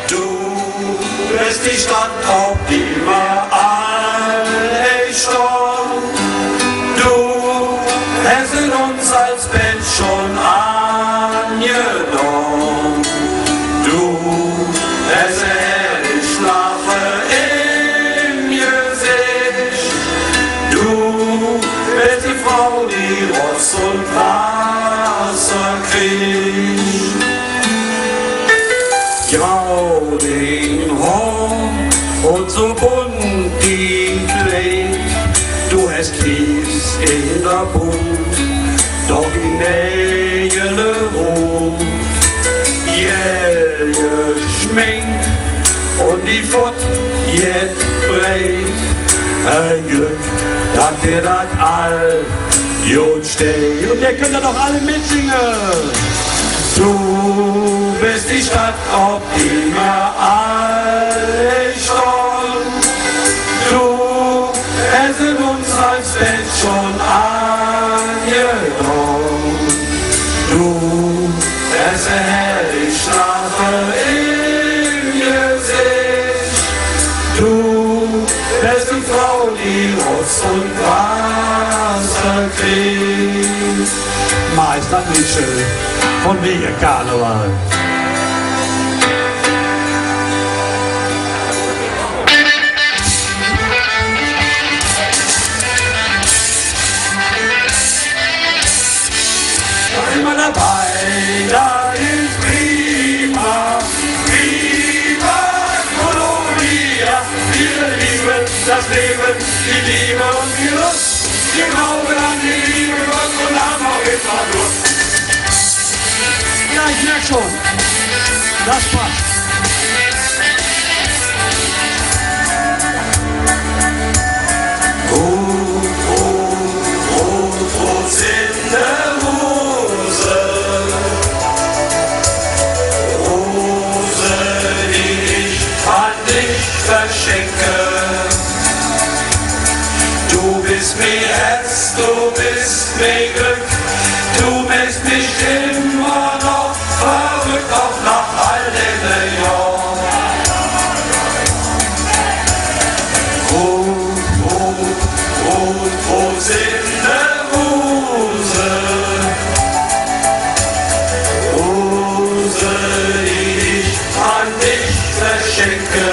Du bist die Stadt, auf die wir alle stehen. Du hast in uns als Bett schon angenommen. Du hast herrlich Lache im Gesicht. Du bist die Frau, die Rost und Wasser kriegt. Grau den Haar und so bunt die Kleid. Du hast Kies in der Bund, doch die Nägel rum. Geschminkt und die Fott jetzt breit. Ein Glück, dass wir das all gut stehen. Und ihr könnt ja doch alle mitsingen. Du bist die Stadt, auf die wir alle stehen. Du hast in uns als Bett schon angenommen. Du hast eine herrliche Lache im Gesicht. Du bist die Frau, die Rost und Wasser kriegt. Meister Michel von wegen Karneval. Immer dabei, da ist prima, prima Colombia. Wir lieben das Leben, die Liebe und die Lust. Wir glauben an die Liebe Gott und haben auch immer Lust. Ja, ich merk schon, das passt. Rot in der Hose, Rose, die ich an dich verschenke. Du bist mir Herz, du bist mir Glück, du machst mich immer noch verrückt, auch nach all den Jahren. Rose in der Hose, Rose, die ich an dich verschenke.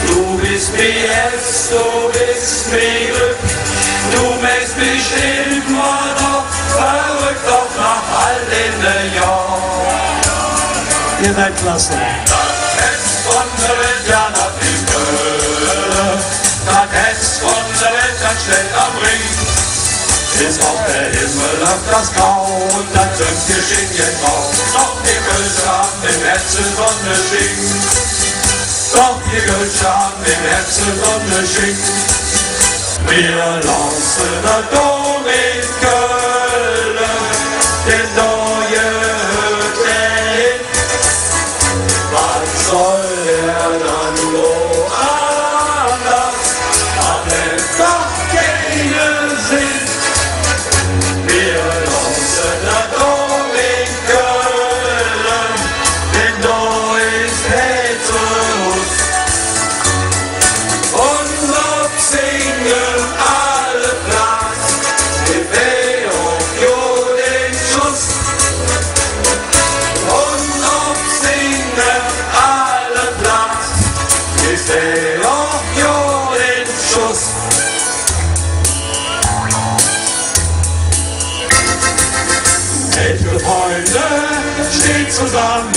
Du bist mir Herz, du bist mir Glück, du machst mich immer noch verrückt, auch nach all den Jahren. Ihr seid klasse. Das Herz von der Welt, ja, das ist Hölle. Das Herz von der Welt, das steht am Ring. Ist auf der Himmel öfters grau und das Sündchen geht drauf. Doch die Gülsche haben im Herzen Sonne schinkt. Doch die Gülsche haben im Herzen Sonne schinkt. Wir lassen das Dom in Köln, den neue Hütte hin. Was soll er dann woanders? Hat er doch keine Sinn. Wir lassen das Dom in Köln, denn da ist Petrus. Und noch singen alle Platz, wir wählen den Schuss. Und noch singen alle Platz, wir wählen den Schuss. Echte Freunde stehen zusammen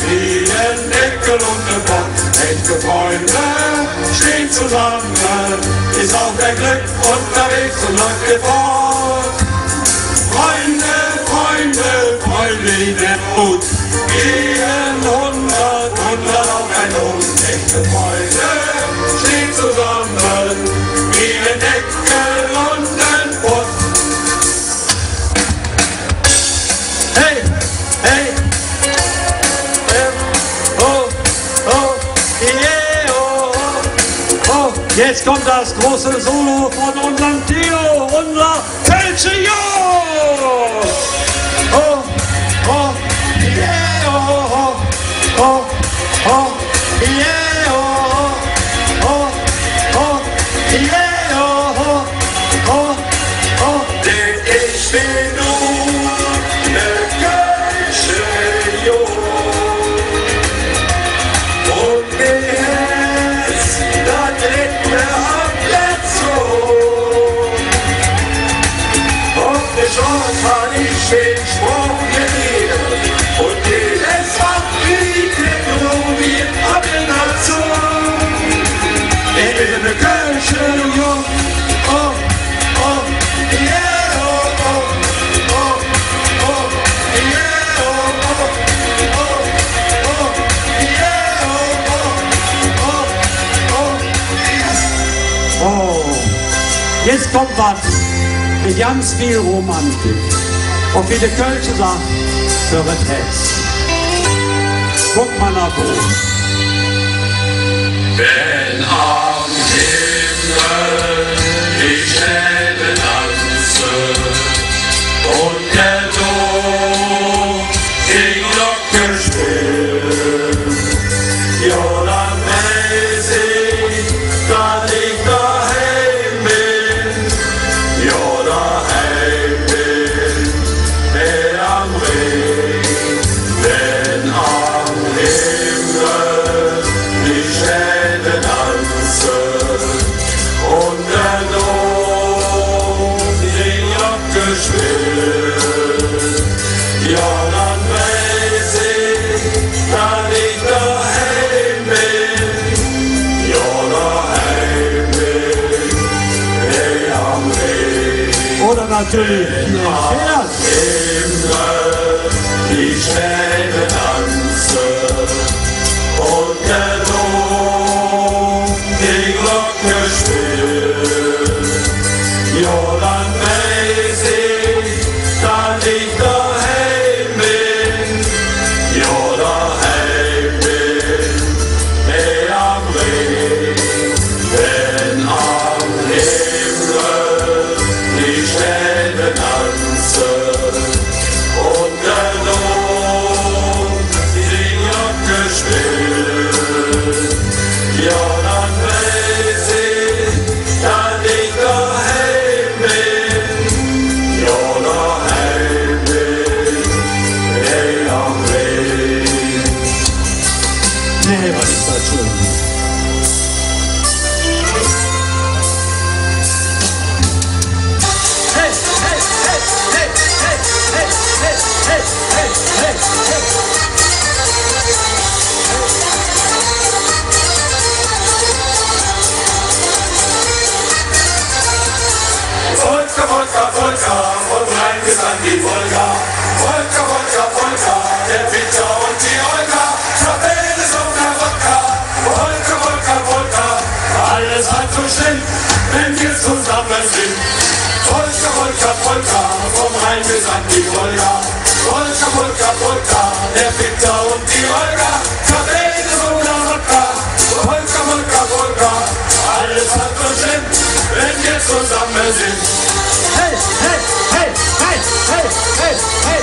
wie ein Deckel und ein Pott. Echte Freunde stehen zusammen, ist auch der Glück unterwegs und läuft ihr fort. Freunde, Freunde, Freunde in der Mut, gehen 100 auf ein Hund. Echte Freunde stehen zusammen wie ein Deckel und ein Pott. Hey, hey, oh, oh, yeah, oh, oh. Jetzt kommt das große Solo von unserem Theo, unser Felce Jo. Oh, oh, kommt was mit ganz viel Romantik. Und wie der Kölsche sagt, für das Herz. Guck mal nach oben. Wenn am Himmel die Sterne tanzen und der Dom die Glocke spielt, ja, dann weiß ich, dass ich daheim bin, ja, daheim bin, am Ring, wenn am Himmel die Sterne tanzen und der Dom die Glocke spielt, ja, dann weiß ich, dass ich daheim bin, ja, daheim bin, am Ring. Oder natürlich ein Vers. Die Sterne tanzen und der Dom die Glocke spielt. Ja, dann weiß ich, dass ich daheim bin. Ja, daheim bin, am Ring. Wenn am Himmel die Sterne tanzen und der Dom die Glocke spielt, ja, dann weiß ich, dass ich daheim bin, ja, daheim bin, am Ring. Nee, was ist das schön? Hey, hey, hey, hey, hey, hey, hey, hey, hey, hey, hey. Volker, Volker, Volker, von Rhein bis an die Wolga. Volker, Volker, Volker, der Peter und die Olga. Schabelle, Sonne, Wodka. Volker, Volker, Volker, alles halb so schlimm, wenn wir zusammen sind. Volker, Volker, Volker, vom Rhein bis an die Wolga. Volker, Volker, Volker, der Peter und die Olga. Schabelle, Sonne, Wodka. Volker, Volker, Volker, alles halb so schlimm, wenn wir zusammen sind. Hey, hey, hey, hey, hey, hey, hey.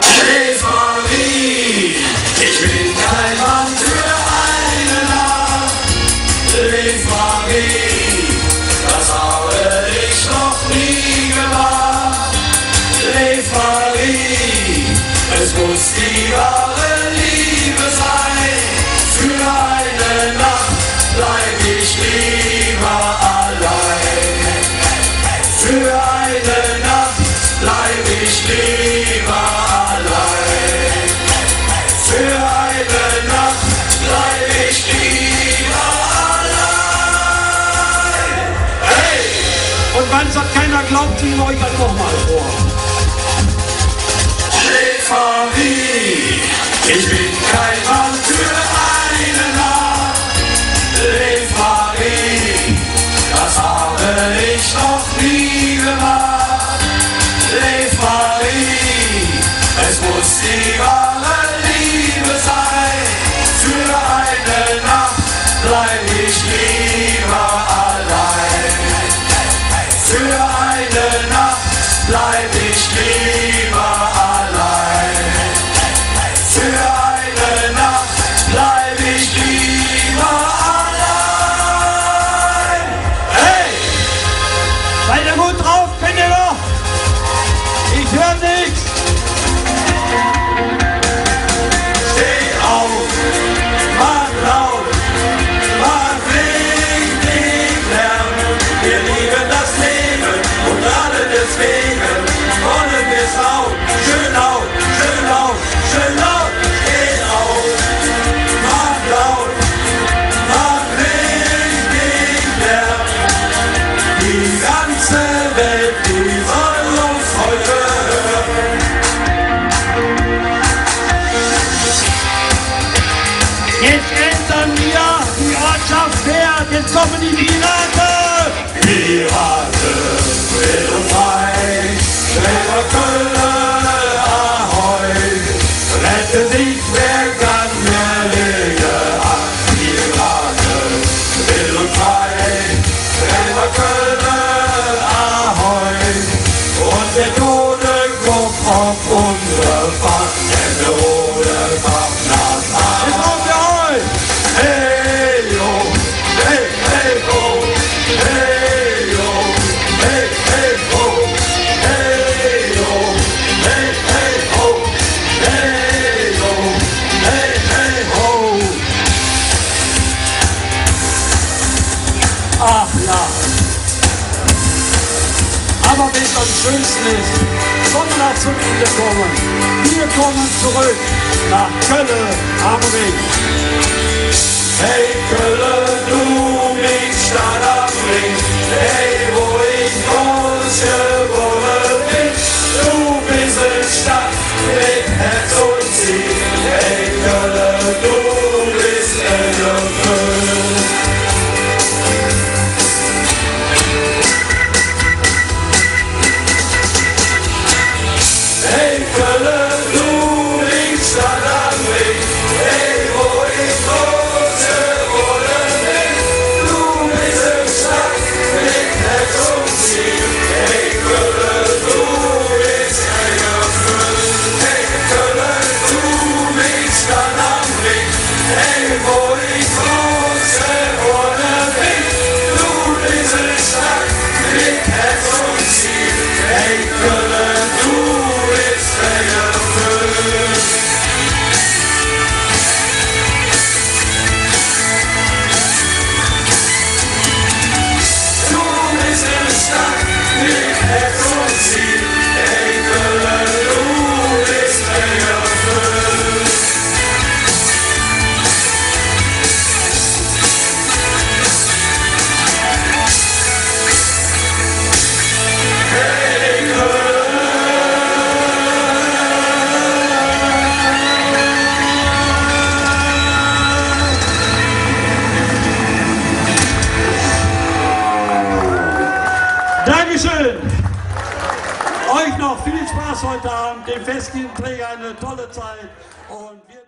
Schläf Marie, ich bin kein Mann für eine Nacht. Schläf Marie, das habe ich noch nie gemacht. Schläf Marie, es muss die wahre Liebe sein. Für eine Nacht bleib ich lieber allein. Für eine Nacht bleib ich lieber allein. Für eine Nacht bleib ich lieber allein. Hey! Und wenn es keiner glaubt, ziehen wir euch das nochmal vor. Schläf Marie, ich bin kein Mann für eine Nacht. Schläf Marie, das habe ich noch nie gemacht. Schläf Marie, es muss die wahre Liebe sein. Für eine Nacht bleib ich lieber allein. Für eine Nacht bleib ich lieber allein. Jetzt ändern wir die Ortschaft fährt, jetzt kommen die Piraten! Piraten, wild und frei, schneller Köln, ahoi, rette dich, wer kann mehr legen an. Piraten, wild und frei, schneller Köln, ahoi, und der Tode kommt auf unsere Fahrt, denn der Rode macht nach Ahoi. Jetzt brauchen wir euch! Hey, yo, hey, hey, ho, hey, yo, hey, hey, ho, hey, yo, hey, hey, ho, hey, yo, hey, hey, ho. Ach ja. Aber wenn es am schönsten ist, sollen wir noch zum Ende kommen. Wir kommen zurück nach Köln am Ring. Hey, Köln, du mich Stadt am Ring, hey, wo ich groß geworden bin, du bist eine Stadt mit Herz und Ziel, hey, Köln, du bist eine Köln. Hey, Köln, du mich Stadt am Ring, hey, wo ich groß geworden bin, du bist eine Stadt mit Herz und Ziel, hey, Köln, du bist eine Köln. Hey, Köln, du mich Stadt am Ring, hey, wo ich groß geworden bin, du bist eine Stadt mit Herz und Ziel, hey, Köln, du bist eine Köln. Du bist eine Stadt mit Herz und Ziel, hey, Köln, du bist eine Köln. Hey, Dankeschön! Euch noch viel Spaß heute Abend, dem Festträger eine tolle Zeit und wir